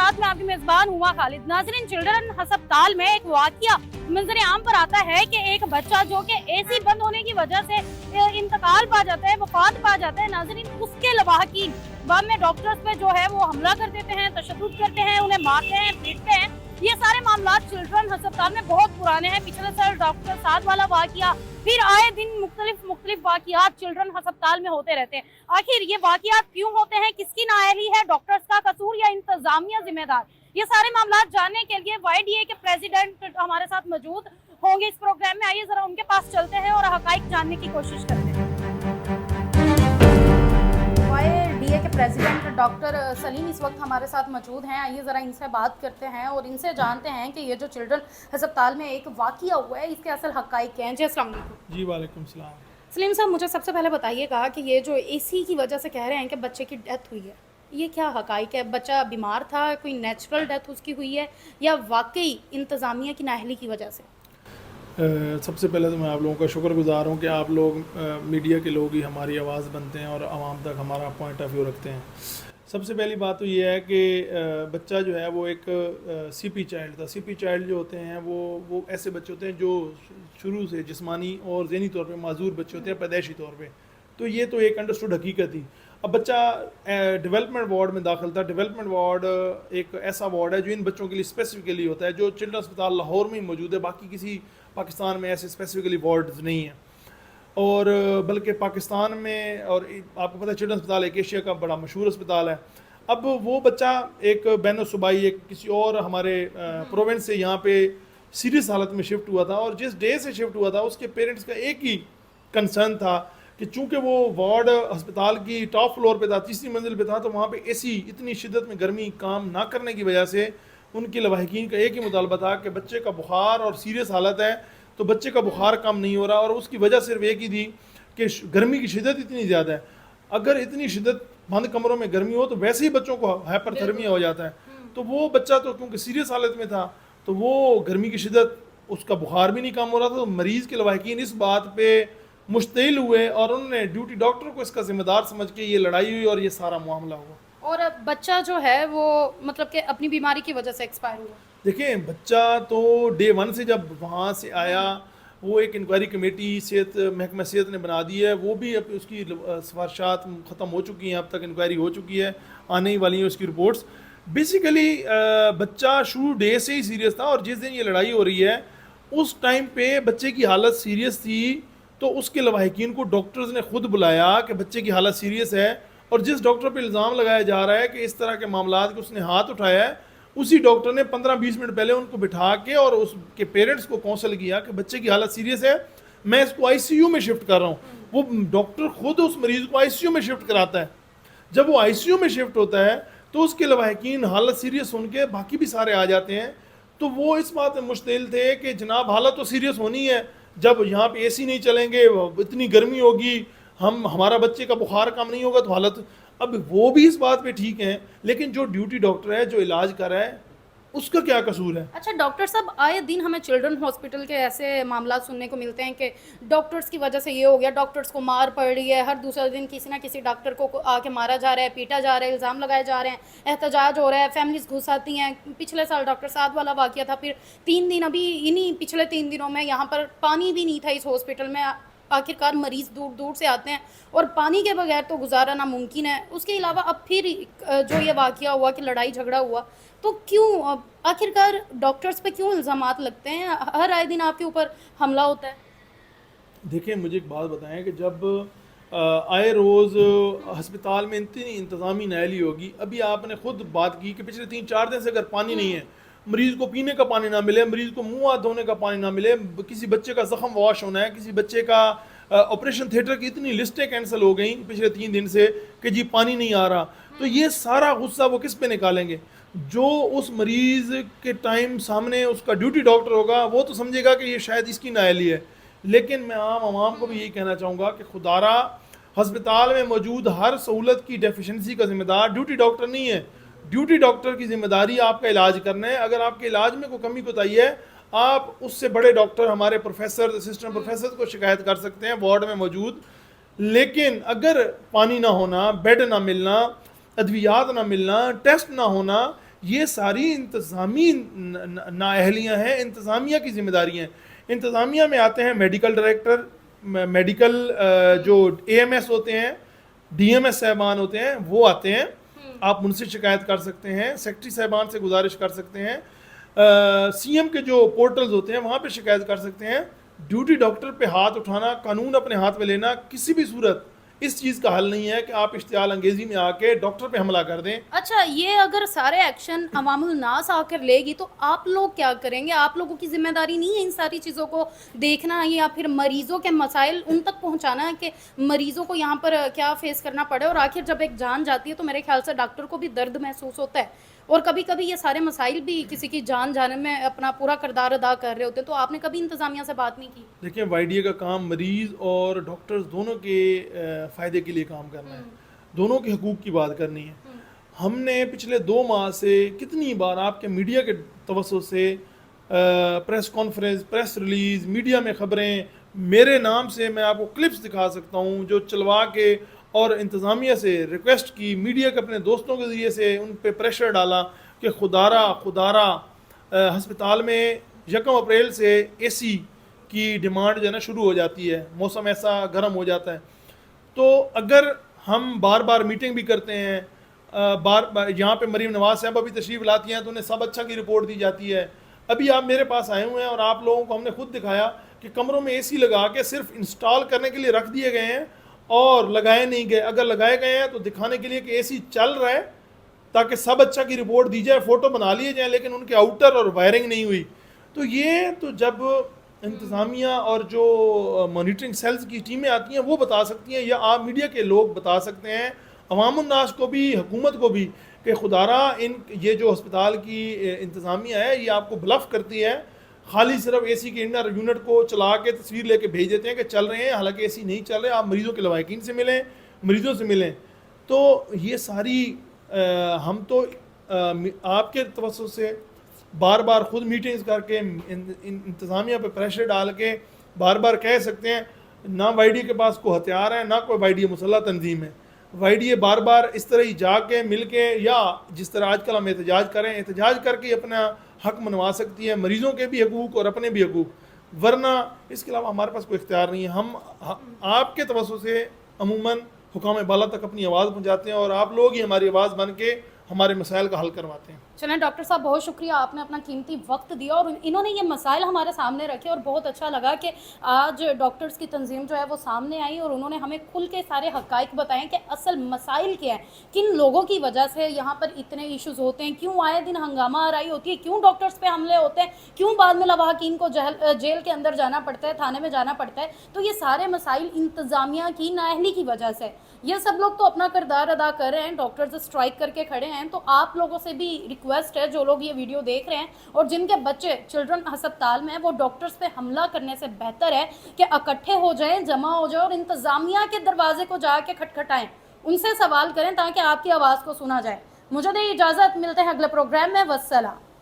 साथ में आपकी मेजबान हुआ खालिद। नाज़रीन, चिल्ड्रन अस्पताल में एक वाकया मंजर आम पर आता है कि एक बच्चा जो कि एसी बंद होने की वजह से इंतकाल पा जाता है, वफात पा जाता है। नाज़रीन, उसके लवाहकीन बाद में डॉक्टर्स पे जो है वो हमला कर देते हैं, तशद्दुद करते हैं, उन्हें मारते हैं, पीटते हैं। ये सारे मामला चिल्ड्रन अस्पताल में बहुत पुराने हैं। पिछले साल डॉक्टर साद वाला वाकया, फिर आए दिन मुख्तलिफ वाकयात चिल्ड्रन अस्पताल में होते रहते हैं। आखिर ये वाकयात क्यों होते हैं, किसकी नाअहली है, डॉक्टर्स का कसूर या इंतजामिया जिम्मेदार? ये सारे मामला जानने के लिए YDA के प्रेसिडेंट हमारे साथ मौजूद होंगे इस प्रोग्राम में। आइए जरा उनके पास चलते हैं और हकाइक जानने की कोशिश करते हैं। YDA के प्रेसिडेंट डॉक्टर सलीम इस वक्त हमारे साथ मौजूद हैं। आइए ज़रा इनसे बात करते हैं और इनसे जानते हैं कि ये जो चिल्ड्रन अस्पताल में एक वाकया हुआ है, इसके असल हकाइक क्या हैं। जी अस्सलाम वालेकुम। जी वालेकुम सलाम। सलीम साहब, मुझे सबसे पहले बताइएगा कि ये जो AC की वजह से कह रहे हैं कि बच्चे की डेथ हुई है, ये क्या हकाइक है? बच्चा बीमार था, कोई नेचुरल डेथ उसकी हुई है या वाकई इंतज़ामिया की नाअहली की वजह से? सबसे पहले तो मैं आप लोगों का शुक्रगुजार हूँ कि आप लोग मीडिया के लोग ही हमारी आवाज़ बनते हैं और आवाम तक हमारा पॉइंट ऑफ व्यू रखते हैं। सबसे पहली बात तो ये है कि बच्चा जो है वो एक CP चाइल्ड था। CP चाइल्ड जो होते हैं वो ऐसे बच्चे होते हैं जो शुरू से जिस्मानी और ज़हनी तौर पे माजूर बच्चे होते हैं पैदाइशी तौर पे। तो ये तो एक अंडरस्टूड हकीकत थी। अब बच्चा डेवलपमेंट वार्ड में दाखिल था। डेवलपमेंट वार्ड एक ऐसा वार्ड है जो इन बच्चों के लिए स्पेसिफिकली होता है, जो चिल्ड्रन अस्पताल लाहौर में ही मौजूद है। बाकी किसी पाकिस्तान में ऐसे स्पेसिफिकली वार्ड्स नहीं हैं, और बल्कि पाकिस्तान में, और आपको पता है चिल्ड्रन अस्पताल एक एशिया का बड़ा मशहूर अस्पताल है। अब वो बच्चा एक बैन सूबाई एक किसी और हमारे प्रोविंस से यहाँ पे सीरियस हालत में शिफ्ट हुआ था, और जिस डे से शिफ्ट हुआ था उसके पेरेंट्स का एक ही कंसर्न था कि चूँकि वो वार्ड अस्पताल की टॉप फ्लोर पे था, तीसरी मंजिल पे था, तो वहाँ पे AC इतनी शिद्दत में गर्मी काम ना करने की वजह से उनके लवाहिकीन का एक ही मुतालबा था कि बच्चे का बुखार और सीरियस हालत है, तो बच्चे का बुखार कम नहीं हो रहा, और उसकी वजह सिर्फ एक ही थी कि गर्मी की शिद्दत इतनी ज़्यादा है। अगर इतनी शिद्दत बंद कमरों में गर्मी हो तो वैसे ही बच्चों को हाइपरथर्मिया हो जाता है। तो वो बच्चा तो क्योंकि सीरियस हालत में था, तो वो गर्मी की शिद्दत, उसका बुखार भी नहीं कम हो रहा था, तो मरीज़ के लवाहिकीन इस बात पर मुश्तिल हुए और उन्होंने ड्यूटी डॉक्टर को इसका ज़िम्मेदार समझ के ये लड़ाई हुई और ये सारा मामला हुआ। और बच्चा जो है वो मतलब कि अपनी बीमारी की वजह से एक्सपायर हुआ। देखिए, बच्चा तो डे 1 से जब वहाँ से आया, वो एक इंक्वायरी कमेटी सेहत महकमा सेहत ने बना दी है, वो भी अब उसकी सिफारिशात ख़त्म हो चुकी हैं, अब तक इंक्वायरी हो चुकी है, आने ही वाली हैं उसकी रिपोर्ट्स। बेसिकली बच्चा शुरू डे से ही सीरियस था, और जिस दिन ये लड़ाई हो रही है उस टाइम पे बच्चे की हालत सीरियस थी, तो उसके लवाहिकीन को डॉक्टर्स ने खुद बुलाया कि बच्चे की हालत सीरियस है, और जिस डॉक्टर पे इल्ज़ाम लगाया जा रहा है कि इस तरह के मामलात के उसने हाथ उठाया है, उसी डॉक्टर ने 15-20 मिनट पहले उनको बिठा के और उसके पेरेंट्स को काउंसल किया कि बच्चे की हालत सीरियस है, मैं इसको ICU में शिफ्ट कर रहा हूँ। वो डॉक्टर खुद उस मरीज़ को ICU में शिफ्ट कराता है। जब वो ICU में शिफ्ट होता है तो उसके लवाहिकीन हालत सीरियस सुन के बाकी भी सारे आ जाते हैं, तो वो इस बात में मुश्तिल थे कि जनाब हालत तो सीरियस होनी है, जब यहाँ पे AC नहीं चलेंगे, इतनी गर्मी होगी, हमारा बच्चे का बुखार कम नहीं होगा तो हालत। अब वो भी इस बात पे ठीक हैं, लेकिन जो ड्यूटी डॉक्टर है, जो इलाज कर रहा है, उसका क्या कसूर है? अच्छा डॉक्टर साहब, आए दिन हमें चिल्ड्रन हॉस्पिटल के ऐसे मामला सुनने को मिलते हैं कि डॉक्टर्स की वजह से ये हो गया, डॉक्टर्स को मार पड़ रही है, हर दूसरे दिन किसी ना किसी डॉक्टर को आके मारा जा रहा है, पीटा जा रहा है, इल्ज़ाम लगाए जा रहे हैं, एहतजाज हो रहा है, फैमिलीज घुस आती हैं। पिछले साल डॉक्टर साद वाला वाकया था, फिर 3 दिन अभी इन्हीं पिछले 3 दिनों में यहाँ पर पानी भी नहीं था इस हॉस्पिटल में। आखिरकार मरीज़ दूर दूर से आते हैं और पानी के बगैर तो गुजारा नामुमकिन है। उसके अलावा अब फिर जो ये वाकया हुआ कि लड़ाई झगड़ा हुआ, तो क्यों आखिरकार डॉक्टर्स पे क्यों इल्ज़ामात लगते हैं? हर आए दिन आपके ऊपर हमला होता है। देखिए, मुझे एक बात बताएं कि जब आए रोज़ अस्पताल में इतनी इंतज़ामी नाअहली होगी, अभी आपने खुद बात की कि पिछले 3-4 दिन से अगर पानी नहीं है, मरीज़ को पीने का पानी ना मिले, मरीज़ को मुँह हाथ धोने का पानी ना मिले, किसी बच्चे का ज़ख्म वॉश होना है, किसी बच्चे का ऑपरेशन थिएटर की इतनी लिस्टें कैंसिल हो गई पिछले 3 दिन से कि जी पानी नहीं आ रहा, तो ये सारा गुस्सा वो किस पे निकालेंगे? जो उस मरीज़ के टाइम सामने उसका ड्यूटी डॉक्टर होगा, वो तो समझेगा कि ये शायद इसकी नाअहली है। लेकिन मैं आम आवाम को भी यही कहना चाहूँगा कि खुदारा अस्पताल में मौजूद हर सहूलत की डेफिशिएंसी का ज़िम्मेदार ड्यूटी डॉक्टर नहीं है। ड्यूटी डॉक्टर की ज़िम्मेदारी आपका इलाज करना है। अगर आपके इलाज में कोई कमी कोताही है, आप उससे बड़े डॉक्टर, हमारे प्रोफेसर, असिस्टेंट प्रोफेसर को शिकायत कर सकते हैं वार्ड में मौजूद। लेकिन अगर पानी ना होना, बेड ना मिलना, अद्वियात ना मिलना, टेस्ट ना होना, یہ ساری انتظامی نااہلیاں ہیں، انتظامیہ کی ذمہ داری ہیں. انتظامیہ میں آتے ہیں میڈیکل ڈائریکٹر، میڈیکل جو اے ایم ایس ہوتے ہیں، ڈی ایم ایس صاحبان ہوتے ہیں، وہ آتے ہیں. آپ ان سے شکایت کر سکتے ہیں، سیکٹری صاحبان سے گزارش کر سکتے ہیں، سی ایم کے جو پورٹلز ہوتے ہیں وہاں پہ شکایت کر سکتے ہیں. ڈیوٹی ڈاکٹر پہ ہاتھ اٹھانا، قانون اپنے ہاتھ میں لینا کسی بھی صورت اس چیز کا حل نہیں ہے کہ آپ اشتعال انگیزی میں آ کے ڈاکٹر پہ حملہ کر دیں. اچھا، یہ اگر سارے ایکشن عوام الناس آ کر لے گی تو آپ لوگ کیا کریں گے؟ آپ لوگوں کی ذمہ داری نہیں ہے ان ساری چیزوں کو دیکھنا یا پھر مریضوں کے مسائل ان تک پہنچانا کہ مریضوں کو یہاں پر کیا فیس کرنا پڑے؟ اور آخر جب ایک جان جاتی ہے تو میرے خیال سے ڈاکٹر کو بھی درد محسوس ہوتا ہے، اور کبھی کبھی یہ سارے مسائل بھی کسی کی جان جانے میں اپنا پورا کردار ادا کر رہے ہوتے ہیں. تو آپ نے کبھی انتظامیہ سے بات نہیں کی؟ دیکھیں، وائی ڈی اے کا کام مریض اور ڈاکٹرز دونوں کے فائدے کے لیے کام کرنا ہے، دونوں کے حقوق کی بات کرنی ہے. ہم نے پچھلے 2 ماہ سے کتنی بار آپ کے میڈیا کے توسط سے press conference, press release, media میں خبریں، میرے نام سے میں آپ کو کلپس دکھا سکتا ہوں جو چلوا کے اور انتظامیہ سے ریکویسٹ کی، میڈیا کے اپنے دوستوں کے ذریعے سے ان پہ پریشر ڈالا کہ خدارہ ہسپتال میں 1 اپریل سے اے سی کی ڈیمانڈ جو ہے نا شروع ہو جاتی ہے، موسم ایسا گرم ہو جاتا ہے. تو اگر ہم بار بار میٹنگ بھی کرتے ہیں، یہاں پہ مریم نواز صاحبہ بھی تشریف لاتی ہیں تو انہیں سب اچھا کی رپورٹ دی جاتی ہے. ابھی آپ میرے پاس آئے ہوئے ہیں اور آپ لوگوں کو ہم نے خود دکھایا کہ کمروں میں اے سی لگا کے صرف انسٹال کرنے کے لیے رکھ دیے گئے ہیں اور لگائے نہیں گئے. اگر لگائے گئے ہیں تو دکھانے کے لیے کہ اے سی چل رہا ہے تاکہ سب اچھا کی رپورٹ دی جائے، فوٹو بنا لیے جائیں، لیکن ان کے آؤٹر اور وائرنگ نہیں ہوئی. تو یہ تو جب انتظامیہ اور جو مانیٹرنگ سیلز کی ٹیمیں آتی ہیں وہ بتا سکتی ہیں، یا آپ میڈیا کے لوگ بتا سکتے ہیں عوام الناس کو بھی، حکومت کو بھی، کہ خدارہ یہ جو ہسپتال کی انتظامیہ ہے یہ آپ کو بلف کرتی ہے، خالی صرف اے سی کے انر یونٹ کو چلا کے تصویر لے کے بھیج دیتے ہیں کہ چل رہے ہیں، حالانکہ اے سی نہیں چل رہے. آپ مریضوں کے لواحقین سے ملیں، مریضوں سے ملیں. تو یہ ساری ہم تو آپ کے توسط سے بار بار خود میٹنگز کر کے انتظامیہ پہ پریشر ڈال کے بار بار کہہ سکتے ہیں. نہ وائی ڈی کے پاس کوئی ہتھیار ہے، نہ کوئی وائی ڈی مسلح تنظیم ہے. وائی ڈی بار بار اس طرح ہی جا کے مل کے، یا جس طرح آج کل ہم احتجاج کریں، احتجاج کر کے اپنا حق منوا سکتی ہے، مریضوں کے بھی حقوق اور اپنے بھی حقوق، ورنہ اس کے علاوہ ہمارے پاس کوئی اختیار نہیں ہے. ہم آپ کے توسط سے عموماً حکام بالا تک اپنی آواز پہنچاتے ہیں اور آپ لوگ ہی ہماری آواز بن کے ہمارے مسائل کا حل کرواتے ہیں. چلیں ڈاکٹر صاحب، بہت شکریہ، آپ نے اپنا قیمتی وقت دیا اور انہوں نے یہ مسائل ہمارے سامنے رکھے، اور بہت اچھا لگا کہ آج ڈاکٹرز کی تنظیم جو ہے وہ سامنے آئی اور انہوں نے ہمیں کھل کے سارے حقائق بتائیں کہ اصل مسائل کیا ہیں، کن لوگوں کی وجہ سے یہاں پر اتنے ایشوز ہوتے ہیں، کیوں آئے دن ہنگامہ آرائی ہوتی ہے، کیوں ڈاکٹرز پہ حملے ہوتے ہیں، کیوں بعد میں لواحقین کو جیل کے اندر جانا پڑتا ہے، تھانے میں جانا پڑتا ہے. تو یہ سارے مسائل انتظامیہ کی نااہلی کی وجہ سے. یہ سب لوگ تو اپنا کردار ادا کر رہے ہیں، ڈاکٹرز اسٹرائک کر کے کھڑے ہیں. تو آپ لوگوں سے بھی ریکویسٹ ہے، جو لوگ یہ ویڈیو دیکھ رہے ہیں اور جن کے بچے چلڈرن ہسپتال میں ہیں، وہ ڈاکٹرز پہ حملہ کرنے سے بہتر ہے کہ اکٹھے ہو جائیں، جمع ہو جائیں اور انتظامیہ کے دروازے کو جا کے کھٹکھٹائیں، ان سے سوال کریں تاکہ آپ کی آواز کو سنا جائے. مجھے دے اجازت، ملتے ہیں اگلے پروگرام میں. والسلام.